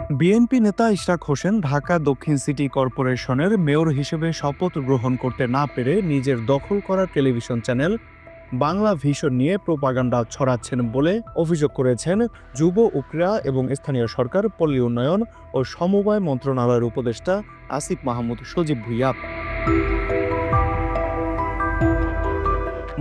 BNP নেতা ইশরাক হোসেন ঢাকা দক্ষিণ city কর্পোরেশনের মেয়র হিসেবে শপথ গ্রহণ করতে না পেরে নিজের দখল করা টেলিভিশন চ্যানেল বাংলা ভিশন নিয়ে প্রোপাগান্ডা ছড়াচ্ছেন বলে অভিযোগ করেছেন যুব ও ক্রীড়া এবং স্থানীয় সরকার, পল্লী উন্নয়ন ও সমবায় মন্ত্রণালয়ের উপদেষ্টা আসিফ মাহমুদ সজীব ভুঁইয়া।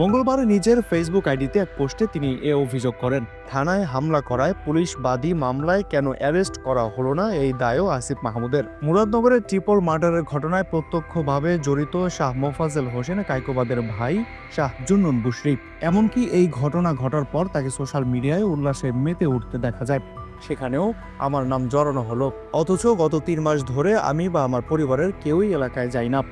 মঙ্গলবার নিজের ফেসবুক আইডিতে এক পোস্টে তিনি এ অভিযোগ করেন। থানায় হামলা করায় পুলিশ বাদী মামলায় কেন অ্যারেস্ট করা হলো না, এই দায়ও আসিফ মাহমুদের। মুরাদনগরের ট্রিপল মার্ডারের ঘটনায় প্রত্যক্ষভাবে জড়িত শাহ মোফাজ্জল হোসেন কায়কোবাদের ভাই শাহ জুন্নুন বুশরি। এমনকি এই ঘটনা ঘটার পর তাকে সোশ্যাল মিডিয়ায় উল্লাসে মেতে উঠতে দেখা যায়। সেখানেও আমার নাম জড়ানো হলো, অথচ গত 3 মাস ধরে আমি বা আমার পরিবারের কেউই এলাকায় যাই না।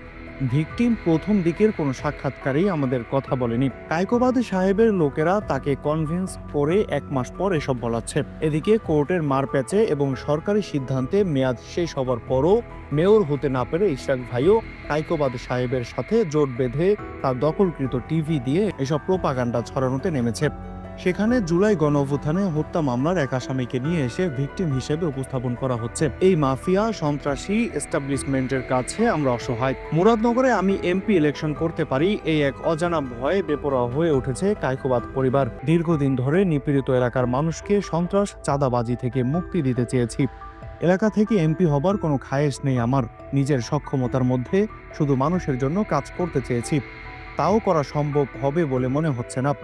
ভিকটিম প্রথম দিকের কোনো সাক্ষাৎকারেই আমাদের কথা বলেনি। কায়কোবাদ সাহেবের লোকেরা তাকে কনভিন্স করে 1 মাস পর এসব বলাচ্ছে। এদিকে কোর্টের মারপ্যাচে এবং সরকারি সিদ্ধান্তে মেয়াদ শেষ হবার পরও মেয়র হতে না পেরে ইশরাক ভাইও কায়কোবাদ সাহেবের সাথে জোট বেঁধে তার দখলকৃত টিভি দিয়ে এসব প্রোপাগান্ডা ছড়ানোতে নেমেছে। সেখানে জুলাই গণঅভ্যুত্থানে হত্যা মামলার এক আসামিকে নিয়ে এসে ভিকটিম হিসেবে উপস্থাপন করা হচ্ছে। এই মাফিয়া সন্ত্রাসী এস্টাবলিশমেন্টের কাছে আমরা অসহায়। মুরাদনগরে আমি এমপি ইলেকশন করতে পারি, এই এক অজানা ভয়ে বেপরোয়া হয়ে উঠেছে কায়কোবাদ পরিবার। দীর্ঘদিন ধরে নিপীড়িত এলাকার মানুষকে সন্ত্রাস চাঁদাবাজি থেকে মুক্তি দিতে চেয়েছি। এলাকা থেকে এমপি হবার কোনো খায়েশ নেই আমার। নিজের সক্ষমতার মধ্যে শুধু মানুষের জন্য কাজ করতে চেয়েছি, তাও করা সম্ভব হবে বলে মনে হচ্ছে না।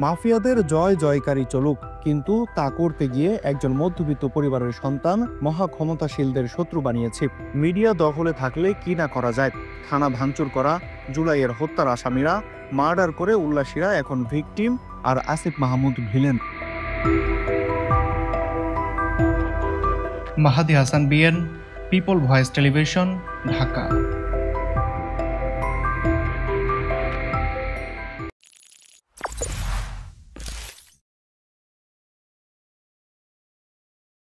মাফিয়াদের জয় জয়কারী চলুক, কিন্তু তা করতে গিয়ে একজন মধ্যবিত্ত পরিবারের সন্তান মহা ক্ষমতাশীলদের শত্রু বানিয়েছে। মিডিয়া দখলে থাকলে কি না করা যায়। থানা ভাঙচুর করা, জুলাইয়ের হত্যার আসামিরা মার্ডার করে উল্লাসীরা এখন ভিকটিম, আর Asif Mahmud villain. Mahadi Hasan BN, people voice television, Dhaka.